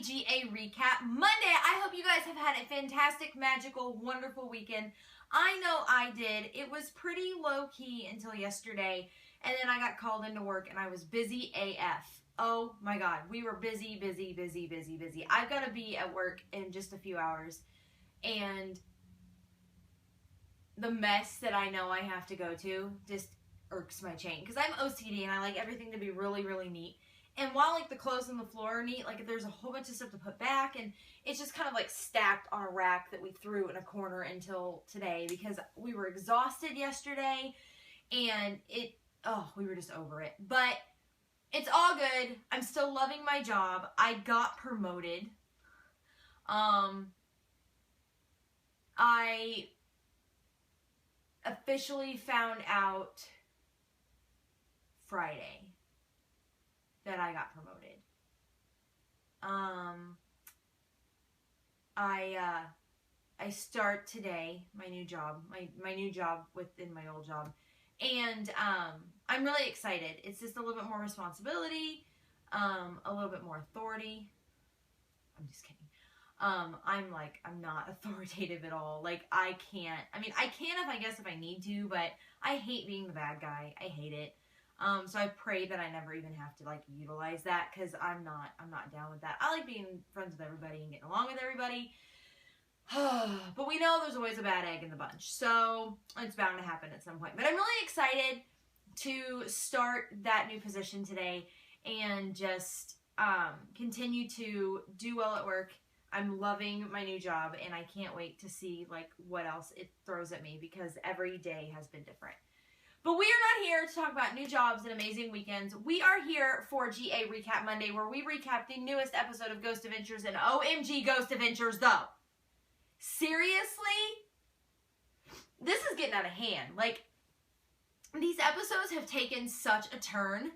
GA Recap Monday. I hope you guys have had a fantastic, magical, wonderful weekend. I know I did. It was pretty low-key until yesterday, and then I got called into work, and I was busy AF. Oh my God, we were busy. I've got to be at work in just a few hours, and the mess that I know I have to go to just irks my chain, because I'm OCD and I like everything to be really neat. And while like the clothes on the floor are neat, like there's a whole bunch of stuff to put back, and it's just kind of like stacked on a rack that we threw in a corner until today because we were exhausted yesterday, and we were just over it. But it's all good. I'm still loving my job. I got promoted. I officially found out Friday that I got promoted. I start today, my new job, my new job within my old job, and I'm really excited. It's just a little bit more responsibility, a little bit more authority. I'm just kidding. I'm not authoritative at all. Like, I can if I need to, but I hate being the bad guy. I hate it. So I pray that I never even have to like utilize that, because I'm not down with that. I like being friends with everybody and getting along with everybody. But we know there's always a bad egg in the bunch, so it's bound to happen at some point. But I'm really excited to start that new position today and just continue to do well at work. I'm loving my new job, and I can't wait to see like what else it throws at me, because every day has been different. But we are not here to talk about new jobs and amazing weekends. We are here for GA Recap Monday, where we recap the newest episode of Ghost Adventures. And OMG Ghost Adventures, though. Seriously? This is getting out of hand. Like, these episodes have taken such a turn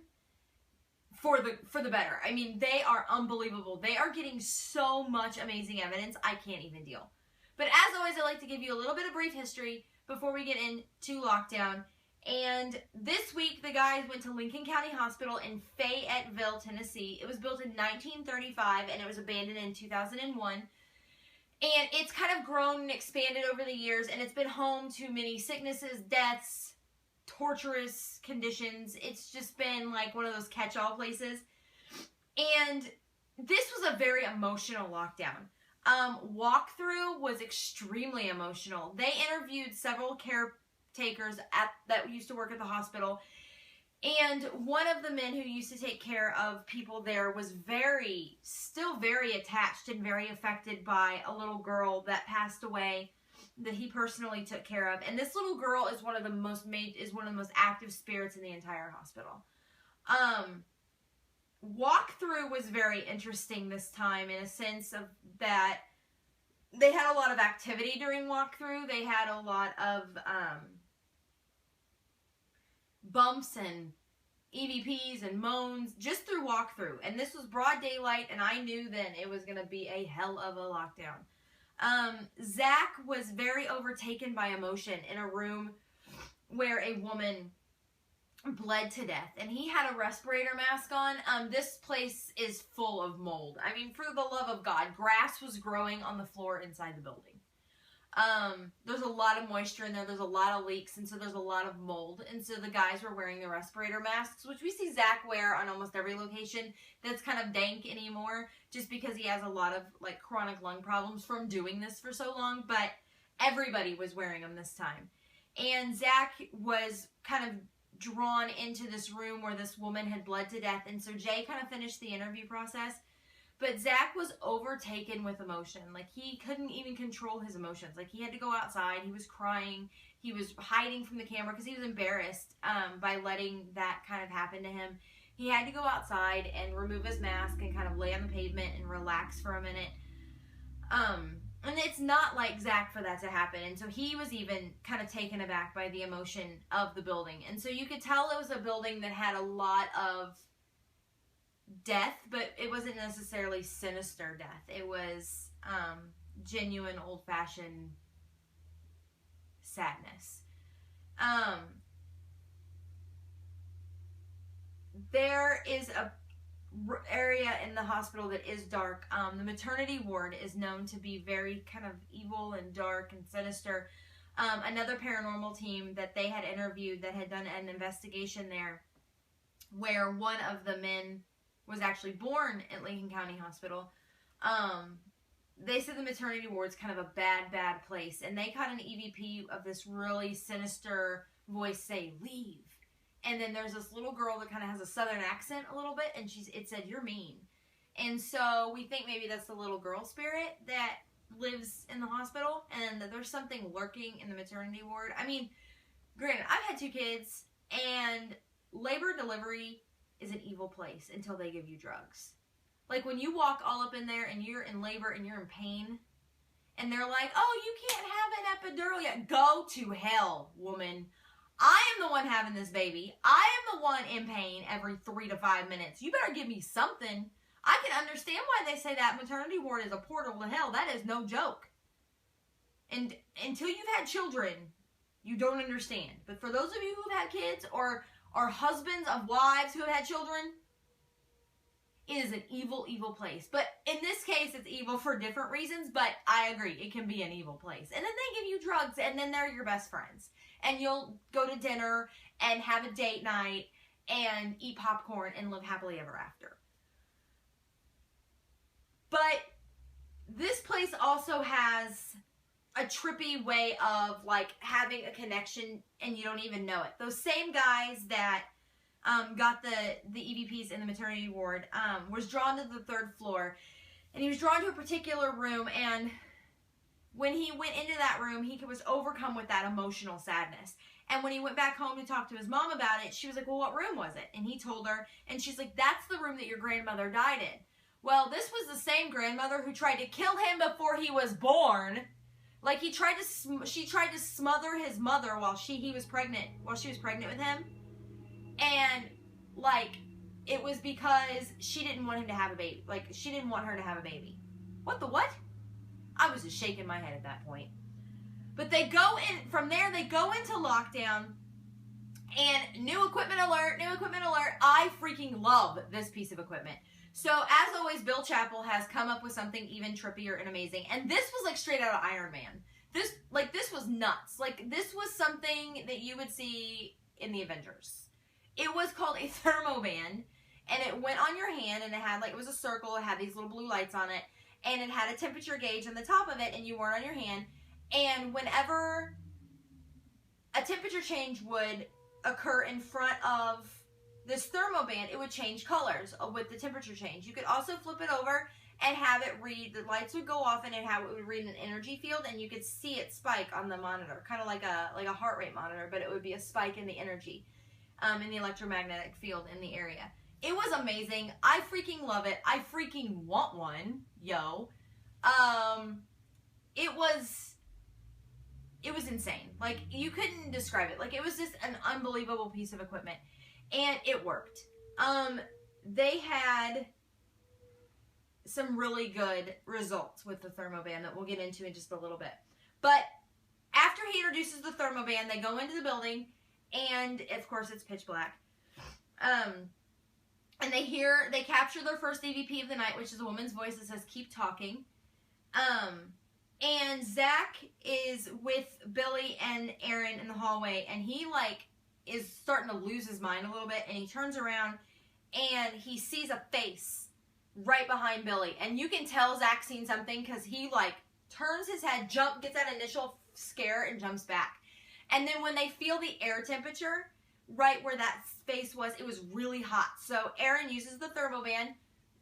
for the better. I mean, they are unbelievable. They are getting so much amazing evidence, I can't even deal. But as always, I like to give you a little bit of brief history before we get into lockdown. And this week, the guys went to Lincoln County Hospital in Fayetteville, Tennessee. It was built in 1935, and it was abandoned in 2001. And it's kind of grown and expanded over the years, and it's been home to many sicknesses, deaths, torturous conditions. It's just been like one of those catch-all places. And this was a very emotional lockdown. Walkthrough was extremely emotional. They interviewed several caretakers that used to work at the hospital, and one of the men who used to take care of people there was still very attached and very affected by a little girl that passed away that he personally took care of. And this little girl is one of the most active spirits in the entire hospital. Walkthrough was very interesting this time, in a sense of that they had a lot of activity during walkthrough. They had a lot of bumps and EVPs and moans just through walkthrough. And this was broad daylight, and I knew then it was going to be a hell of a lockdown. Zach was very overtaken by emotion in a room where a woman bled to death, and he had a respirator mask on. This place is full of mold. I mean, for the love of God, grass was growing on the floor inside the building. There's a lot of moisture in there. There's a lot of leaks, and so there's a lot of mold. And so the guys were wearing the respirator masks, which we see Zach wear on almost every location that's kind of dank anymore, just because he has a lot of like chronic lung problems from doing this for so long. But everybody was wearing them this time. And Zach was kind of drawn into this room where this woman had bled to death. And so Jay kind of finished the interview process. But Zach was overtaken with emotion. Like, he couldn't even control his emotions. Like, he had to go outside. He was crying. He was hiding from the camera because he was embarrassed by letting that kind of happen to him. He had to go outside and remove his mask and kind of lay on the pavement and relax for a minute. And it's not like Zach for that to happen. And so he was even kind of taken aback by the emotion of the building. And so you could tell it was a building that had a lot of death, but it wasn't necessarily sinister death. It was genuine, old-fashioned sadness. There is a area in the hospital that is dark. The maternity ward is known to be very kind of evil and dark and sinister. Another paranormal team that they had interviewed that had done an investigation there where one of the men was actually born at Lincoln County Hospital. They said the maternity ward's kind of a bad place. And they caught an EVP of this really sinister voice say, "Leave." And then there's this little girl that kind of has a southern accent a little bit. And it said, "You're mean." And so we think maybe that's the little girl spirit that lives in the hospital. And that there's something lurking in the maternity ward. I mean, granted, I've had 2 kids. And labor delivery is an evil place until they give you drugs. Like when you walk all up in there and you're in labor and you're in pain and they're like, "Oh, you can't have an epidural yet." Go to hell, woman. I am the one having this baby. I am the one in pain every 3 to 5 minutes. You better give me something. I can understand why they say that maternity ward is a portal to hell. That is no joke. And until you've had children, you don't understand. But for those of you who've had kids or are husbands of wives who have had children, it is an evil, evil place. But in this case, it's evil for different reasons, but I agree, it can be an evil place. And then they give you drugs, and then they're your best friends. And you'll go to dinner and have a date night and eat popcorn and live happily ever after. But this place also has a trippy way of like having a connection and you don't even know it. Those same guys that got the EVPs in the maternity ward was drawn to the 3rd floor, and he was drawn to a particular room, and when he went into that room, he was overcome with that emotional sadness. And when he went back home to talk to his mom about it, she was like, "Well, what room was it?" And he told her, and she's like, "That's the room that your grandmother died in." Well, this was the same grandmother who tried to kill him before he was born. Like she tried to smother his mother while she was pregnant with him. And like it was because she didn't want him to have a baby. Like she didn't want her to have a baby. What the what? I was just shaking my head at that point. But they go in from there, they go into lockdown, and new equipment alert, new equipment alert. I freaking love this piece of equipment. So as always, Bill Chappell has come up with something even trippier and amazing. And this was like straight out of Iron Man. This was nuts. Like this was something that you would see in the Avengers. It was called a thermoband, and it went on your hand, and it had it was a circle, it had these little blue lights on it, and it had a temperature gauge on the top of it, and you wore it on your hand, and whenever a temperature change would occur in front of this thermoband, it would change colors with the temperature change. You could also flip it over and have it read, the lights would go off, and it would read an energy field, and you could see it spike on the monitor, kind of like a heart rate monitor, but it would be a spike in the energy. In the electromagnetic field in the area. It was amazing. I freaking love it. I freaking want one. Yo. It was insane. Like, you couldn't describe it. Like, it was just an unbelievable piece of equipment. And it worked. They had some really good results with the thermoband that we'll get into in just a little bit. But after he introduces the thermoband, they go into the building, and of course it's pitch black. And they capture their first EVP of the night, which is a woman's voice that says, "Keep talking." And Zach is with Billy and Aaron in the hallway, and he is starting to lose his mind a little bit, and he turns around and he sees a face right behind Billy. And you can tell Zach's seen something because he turns his head, gets that initial scare and jumps back. And then when they feel the air temperature, right where that face was, it was really hot. So Aaron uses the thermoband,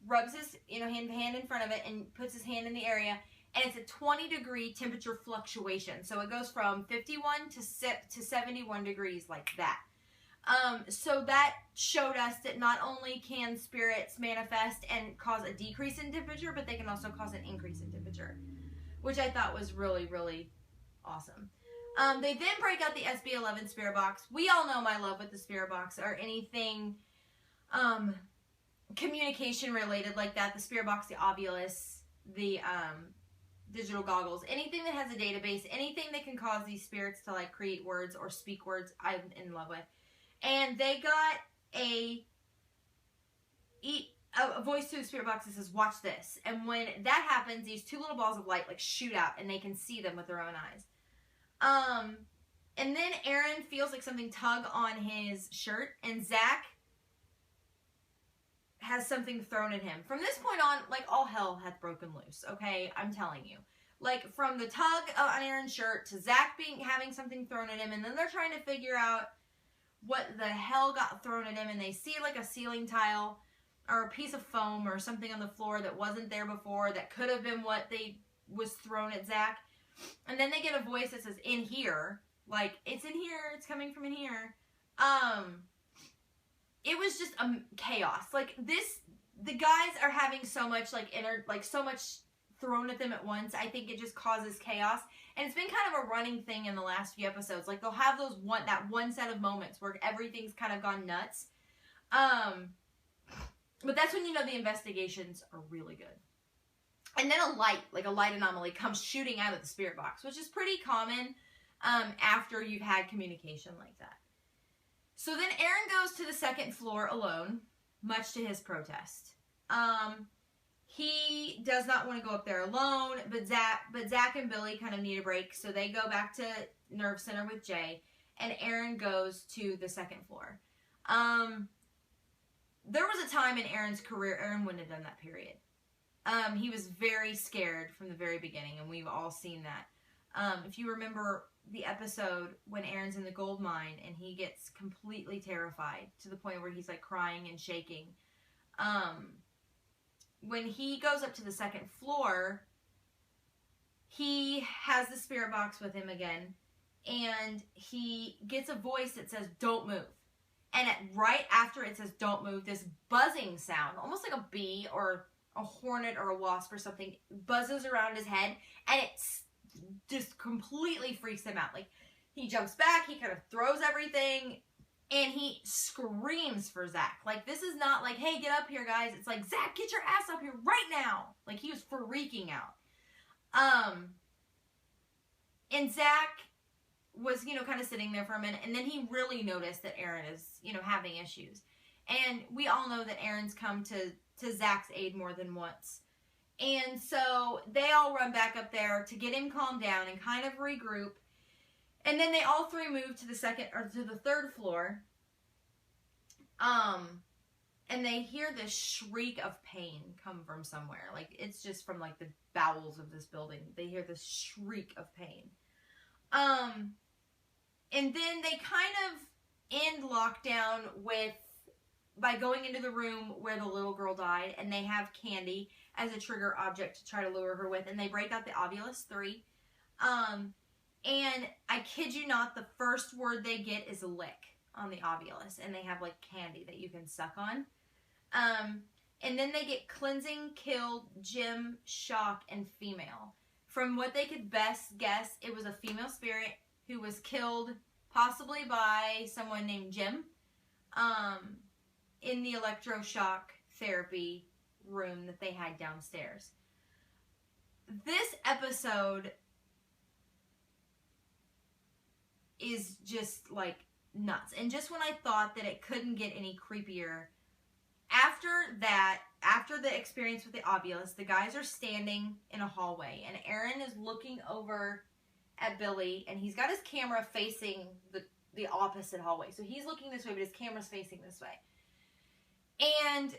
rubs his hand in front of it, and puts his hand in the area, and it's a 20-degree temperature fluctuation. So it goes from 51 to 71 degrees like that. So that showed us that not only can spirits manifest and cause a decrease in temperature, but they can also cause an increase in temperature, which I thought was really, really awesome. They then break out the SB11 spirit box. We all know my love with the spirit box, or anything communication related like that. The spirit box, the Ovilus, the digital goggles, anything that has a database, anything that can cause these spirits to create words or speak words, I'm in love with. And they got a voice to the spirit box that says, watch this. And when that happens, these two little balls of light like shoot out and they can see them with their own eyes. And then Aaron feels like something tug on his shirt, and Zach has something thrown at him. From this point on, like, all hell hath broken loose, okay? I'm telling you. Like, from the tug on Aaron's shirt to Zach having something thrown at him, and then they're trying to figure out what the hell got thrown at him, and they see, like, a ceiling tile or a piece of foam or something on the floor that wasn't there before that could have been what was thrown at Zach. And then they get a voice that says, in here. Like, it's in here, it's coming from in here. It was just chaos. Like, the guys are having so much, like, so much thrown at them at once. I think it just causes chaos. And it's been kind of a running thing in the last few episodes. Like, they'll have that one set of moments where everything's kind of gone nuts. But that's when you know the investigations are really good. And then a light anomaly comes shooting out of the spirit box, which is pretty common after you've had communication like that. So then Aaron goes to the second floor alone, much to his protest. He does not want to go up there alone, but Zach and Billy kind of need a break, so they go back to Nerve Center with Jay, and Aaron goes to the second floor. There was a time in Aaron's career, Aaron wouldn't have done that, period. He was very scared from the very beginning, and we've all seen that. If you remember the episode when Aaron's in the gold mine and he gets completely terrified to the point where he's like crying and shaking. When he goes up to the second floor, he has the spirit box with him again, and he gets a voice that says, don't move. And right after it says, don't move, this buzzing sound, almost like a bee or a hornet or a wasp or something, buzzes around his head, and it's just completely freaks him out. Like, he jumps back, he kind of throws everything, and he screams for Zach. Like, this is not like, hey, get up here, guys. It's like, Zach, get your ass up here right now. Like, he was freaking out. And Zach was, kind of sitting there for a minute, and then he really noticed that Aaron is, having issues. And we all know that Aaron's come to Zach's aid more than once. And so they all run back up there to get him calmed down and kind of regroup. And then they all three move to the third floor. And they hear this shriek of pain come from somewhere. Like, it's just from like the bowels of this building. They hear this shriek of pain. And then they kind of end lockdown by going into the room where the little girl died, and they have Candy as a trigger object to try to lure her with, and they break out the Ovilus 3. And I kid you not, the first word they get is lick on the Ovilus, and they have like candy that you can suck on. And then they get cleansing, killed, Jim, shock, and female. From what they could best guess, it was a female spirit who was killed possibly by someone named Jim. In the electroshock therapy room that they had downstairs. This episode is just like nuts. And just when I thought that it couldn't get any creepier, after the experience with the Ovilus, the guys are standing in a hallway, and Aaron is looking over at Billy, and he's got his camera facing the opposite hallway. So he's looking this way, but his camera's facing this way. And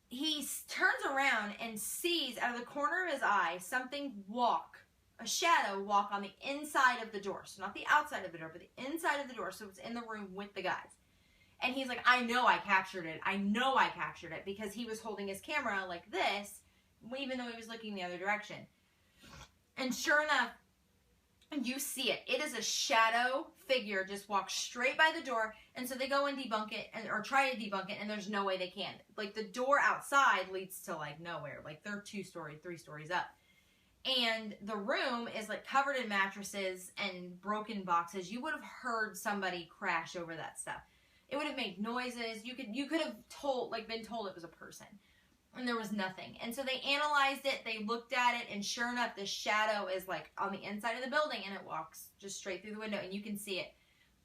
he turns around and sees out of the corner of his eye a shadow walk on the inside of the door. So not the outside of the door, but the inside of the door. So it's in the room with the guys. And he's like, I know I captured it. I know I captured it, because he was holding his camera like this, even though he was looking the other direction. And sure enough, you see it. It is a shadow figure just walks straight by the door. And so they go and debunk it, or try to debunk it, and there's no way they can. Like, the door outside leads to like nowhere. Like, they're 3 stories up. And the room is like covered in mattresses and broken boxes. You would have heard somebody crash over that stuff. It would have made noises. You could have been told it was a person. And there was nothing. And so they analyzed it, they looked at it, and sure enough, the shadow is like on the inside of the building, and it walks just straight through the window, and you can see it.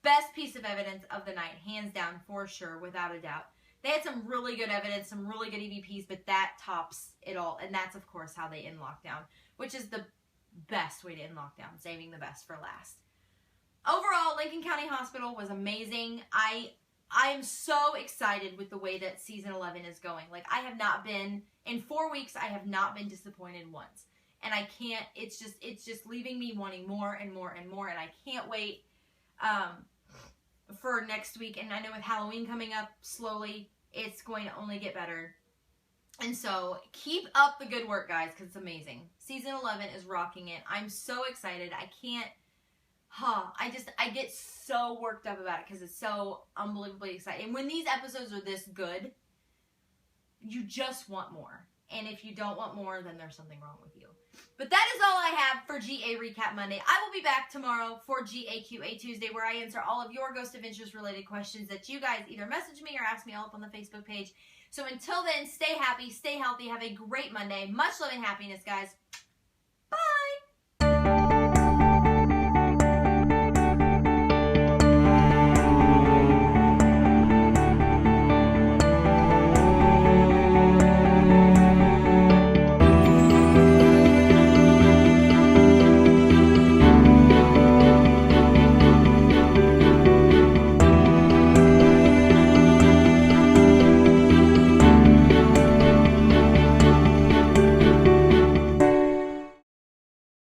Best piece of evidence of the night, hands down, for sure, without a doubt. They had some really good evidence, some really good EVPs, but that tops it all. And that's, of course, how they end lockdown, which is the best way to end lockdown, saving the best for last. Overall, Lincoln County Hospital was amazing. I am so excited with the way that season 11 is going. Like, I have not been, in 4 weeks, I have not been disappointed once. And I can't, it's just leaving me wanting more and more and more. And I can't wait for next week. And I know with Halloween coming up slowly, it's going to only get better. And so keep up the good work, guys, because it's amazing. Season 11 is rocking it. I'm so excited. I can't, I get so worked up about it because it's so unbelievably exciting. And when these episodes are this good, you just want more. And if you don't want more, then there's something wrong with you. But that is all I have for GA Recap Monday. I will be back tomorrow for GAQA Tuesday, where I answer all of your Ghost Adventures related questions that you guys either message me or ask me all up on the Facebook page. So until then, stay happy, stay healthy, have a great Monday. Much love and happiness, guys.